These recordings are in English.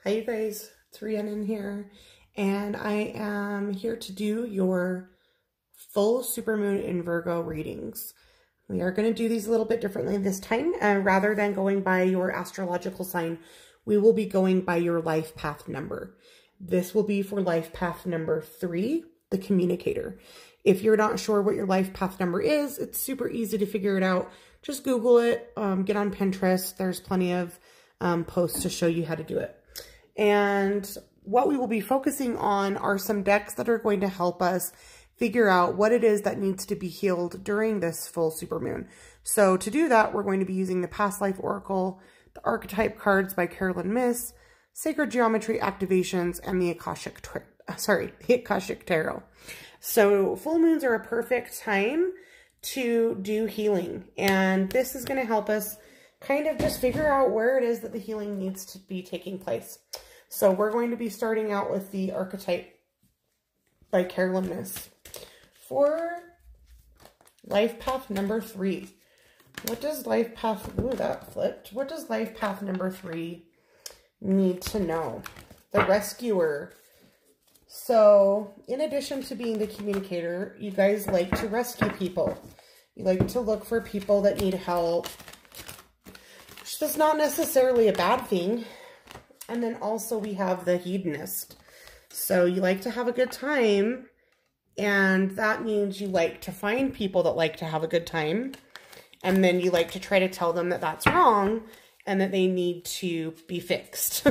Hi you guys, it's Rhiannon here, and I am here to do your full supermoon in Virgo readings. We are going to do these a little bit differently this time. Rather than going by your astrological sign, we will be going by your life path number. This will be for life path number 3, the communicator. If you're not sure what your life path number is, it's super easy to figure it out. Just Google it, get on Pinterest. There's plenty of posts to show you how to do it. And what we will be focusing on are some decks that are going to help us figure out what it is that needs to be healed during this full supermoon. So to do that, we're going to be using the Past Life Oracle, the Archetype cards by Carolyn Miss, Sacred Geometry Activations, and the Akashic Tarot. So full moons are a perfect time to do healing. And this is going to help us kind of just figure out where it is that the healing needs to be taking place. So we're going to be starting out with the Archetype by Carolyn Miss. For life path number 3, what does life path, ooh, that flipped. What does life path number 3 need to know? The rescuer. So in addition to being the communicator, you guys like to rescue people. You like to look for people that need help. That's not necessarily a bad thing. And then also we have the hedonist. So you like to have a good time, and that means you like to find people that like to have a good time. And then you like to try to tell them that that's wrong and that they need to be fixed.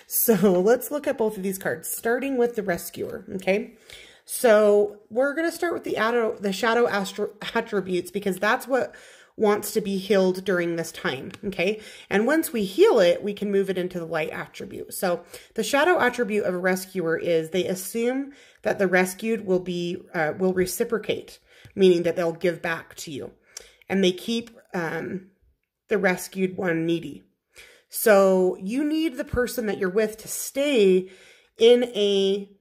So let's look at both of these cards, starting with the rescuer, okay? So we're going to start with the shadow attributes, because that's what wants to be healed during this time, okay? And once we heal it, we can move it into the light attribute. So the shadow attribute of a rescuer is they assume that the rescued will reciprocate, meaning that they'll give back to you. And they keep the rescued one needy. So you need the person that you're with to stay in a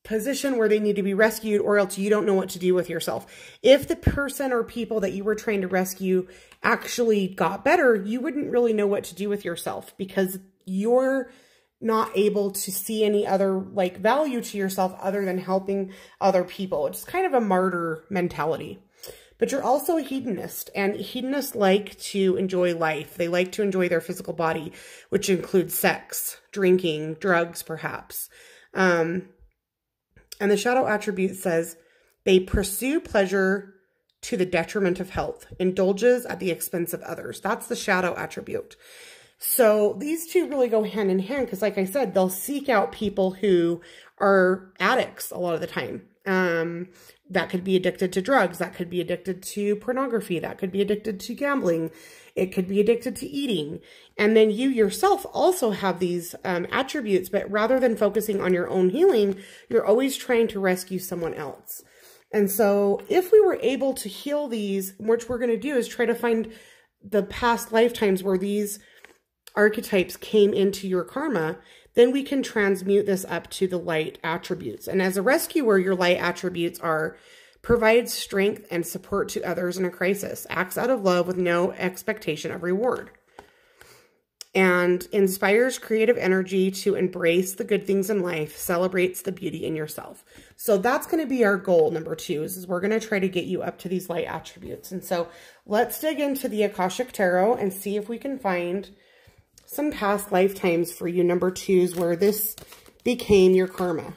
position where they need to be rescued, or else you don't know what to do with yourself. If the person or people that you were trying to rescue actually got better, you wouldn't really know what to do with yourself, because you're not able to see any other like value to yourself other than helping other people. It's kind of a martyr mentality. But you're also a hedonist, and hedonists like to enjoy life. They like to enjoy their physical body, which includes sex, drinking, drugs, perhaps. And the shadow attribute says they pursue pleasure to the detriment of health, indulges at the expense of others. That's the shadow attribute. So these two really go hand in hand, because like I said, they'll seek out people who are addicts a lot of the time. That could be addicted to drugs. That could be addicted to pornography. That could be addicted to gambling. It could be addicted to eating. And then you yourself also have these attributes, but rather than focusing on your own healing, you're always trying to rescue someone else. And so if we were able to heal these, which we're going to do is try to find the past lifetimes where these archetypes came into your karma, then we can transmute this up to the light attributes. And as a rescuer, your light attributes are: provides strength and support to others in a crisis, acts out of love with no expectation of reward, and inspires creative energy to embrace the good things in life, celebrates the beauty in yourself. So that's going to be our goal, number 2, is we're going to try to get you up to these light attributes. And so let's dig into the Akashic Tarot and see if we can find some past lifetimes for you, number 2s, where this became your karma.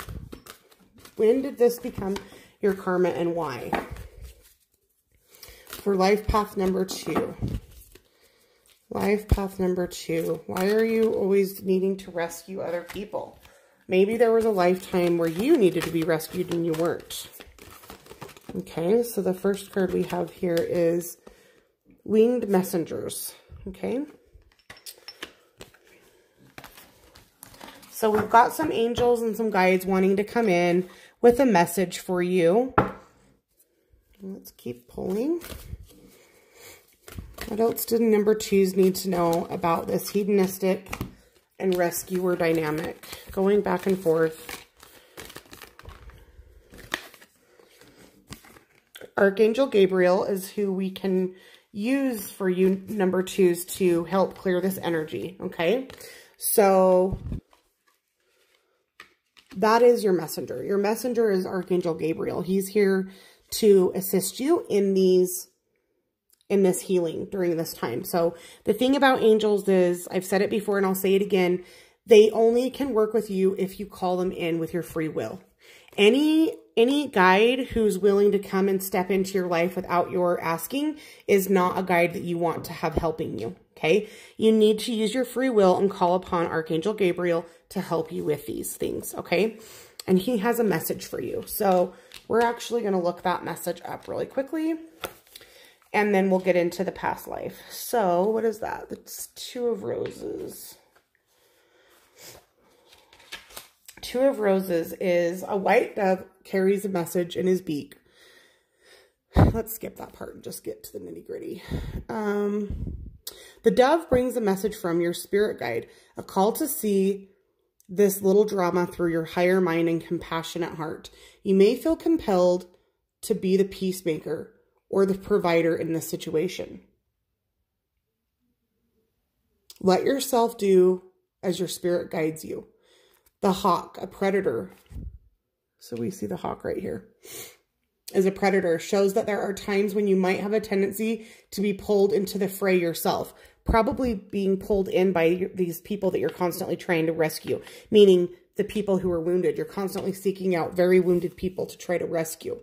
When did this become your karma and why? For life path number 2. Life path number 2. Why are you always needing to rescue other people? Maybe there was a lifetime where you needed to be rescued and you weren't. Okay, so the first card we have here is Winged Messengers. Okay. So we've got some angels and some guides wanting to come in with a message for you. Let's keep pulling. What else did number 2s need to know about this hedonistic and rescuer dynamic? Going back and forth. Archangel Gabriel is who we can use for you number 2s to help clear this energy, okay? So that is your messenger. Your messenger is Archangel Gabriel. He's here to assist you in this healing during this time. So the thing about angels is, I've said it before and I'll say it again, they only can work with you if you call them in with your free will. Any guide who's willing to come and step into your life without your asking is not a guide that you want to have helping you, okay? You need to use your free will and call upon Archangel Gabriel to help you with these things, okay? And he has a message for you. So we're actually going to look that message up really quickly. And then we'll get into the past life. So what is that? It's Two of Roses. Two of Roses is a white dove carries a message in his beak. Let's skip that part and just get to the nitty gritty. The dove brings a message from your spirit guide, a call to see this little drama through your higher mind and compassionate heart. You may feel compelled to be the peacemaker or the provider in this situation. Let yourself do as your spirit guides you. The hawk, a predator. So we see the hawk right here. As a predator, shows that there are times when you might have a tendency to be pulled into the fray yourself. Probably being pulled in by these people that you're constantly trying to rescue. Meaning the people who are wounded. You're constantly seeking out very wounded people to try to rescue.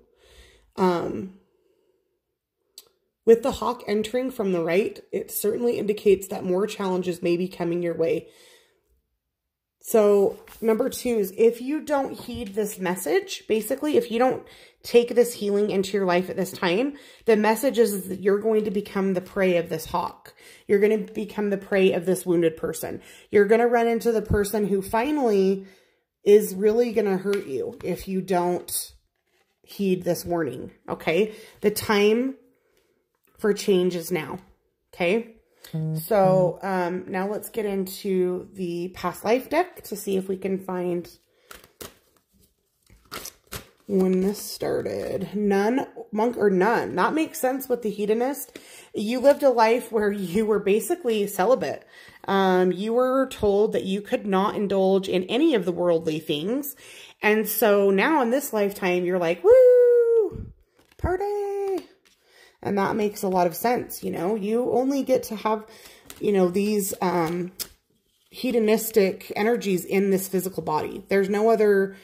With the hawk entering from the right, it certainly indicates that more challenges may be coming your way. So number 2 is if you don't heed this message, basically, if you don't take this healing into your life at this time, the message is that you're going to become the prey of this hawk. You're going to become the prey of this wounded person. You're going to run into the person who finally is really going to hurt you if you don't heed this warning, okay? The time for change is now, okay? So now let's get into the past life deck to see if we can find when this started. None, monk, or none. That makes sense with the hedonist. You lived a life where you were basically celibate. You were told that you could not indulge in any of the worldly things. And so now in this lifetime, you're like, woo, party. And that makes a lot of sense, you know. You only get to have, you know, these hedonistic energies in this physical body. There's no other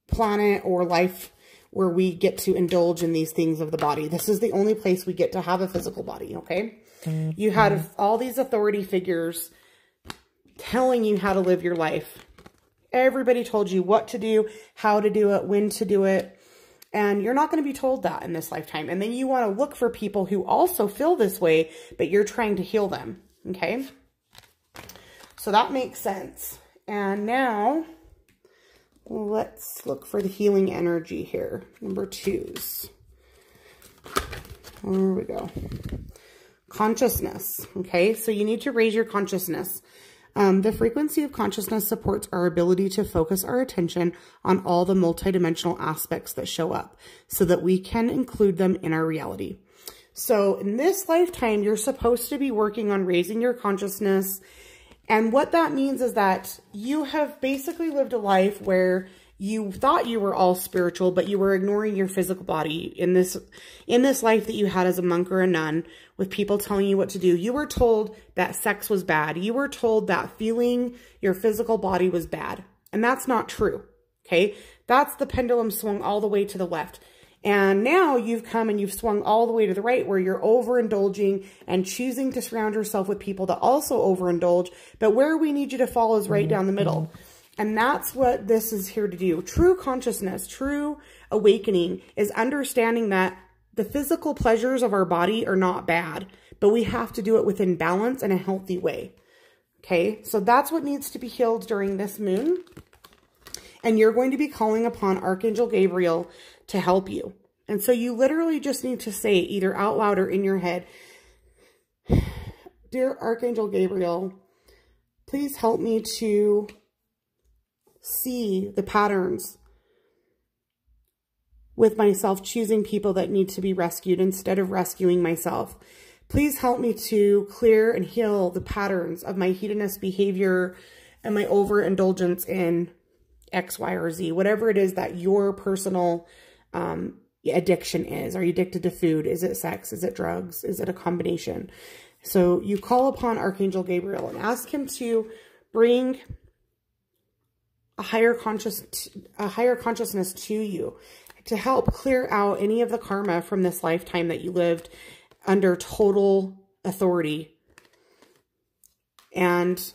planet or life where we get to indulge in these things of the body. This is the only place we get to have a physical body, okay? You had all these authority figures telling you how to live your life. Everybody told you what to do, how to do it, when to do it. And you're not going to be told that in this lifetime. And then you want to look for people who also feel this way, but you're trying to heal them. Okay? So that makes sense. And now let's look for the healing energy here. Number 2s. There we go. Consciousness. Okay? So you need to raise your consciousness. The frequency of consciousness supports our ability to focus our attention on all the multidimensional aspects that show up so that we can include them in our reality. So in this lifetime, you're supposed to be working on raising your consciousness. And what that means is that you have basically lived a life where you thought you were all spiritual, but you were ignoring your physical body in this life that you had as a monk or a nun, with people telling you what to do. You were told that sex was bad. You were told that feeling your physical body was bad. And that's not true, okay? That's the pendulum swung all the way to the left. And now you've come and you've swung all the way to the right, where you're overindulging and choosing to surround yourself with people that also overindulge. But where we need you to fall is right down the middle. And that's what this is here to do. True consciousness, true awakening is understanding that the physical pleasures of our body are not bad, but we have to do it within balance and a healthy way. Okay, so that's what needs to be healed during this moon. And you're going to be calling upon Archangel Gabriel to help you. And so you literally just need to say either out loud or in your head, "Dear Archangel Gabriel, please help me to see the patterns with myself choosing people that need to be rescued instead of rescuing myself. Please help me to clear and heal the patterns of my hedonist behavior and my overindulgence in X, Y, or Z, whatever it is that your personal addiction is. Are you addicted to food? Is it sex? Is it drugs? Is it a combination? So you call upon Archangel Gabriel and ask him to bring a higher consciousness to you to help clear out any of the karma from this lifetime that you lived under total authority. And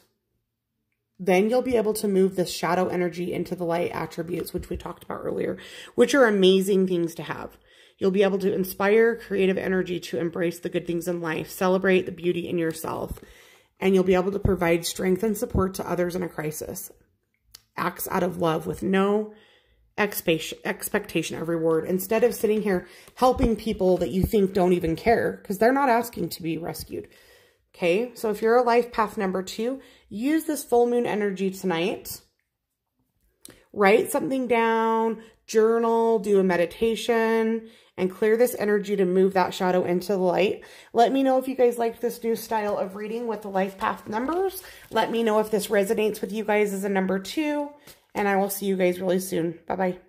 then you'll be able to move this shadow energy into the light attributes, which we talked about earlier, which are amazing things to have. You'll be able to inspire creative energy to embrace the good things in life, celebrate the beauty in yourself, and you'll be able to provide strength and support to others in a crisis. Acts out of love with no expectation of reward, instead of sitting here helping people that you think don't even care, because they're not asking to be rescued. Okay, so if you're a life path number 2, use this full moon energy tonight. Write something down, journal, do a meditation, and clear this energy to move that shadow into the light. Let me know if you guys like this new style of reading with the life path numbers. Let me know if this resonates with you guys as a number 2, and I will see you guys really soon. Bye-bye.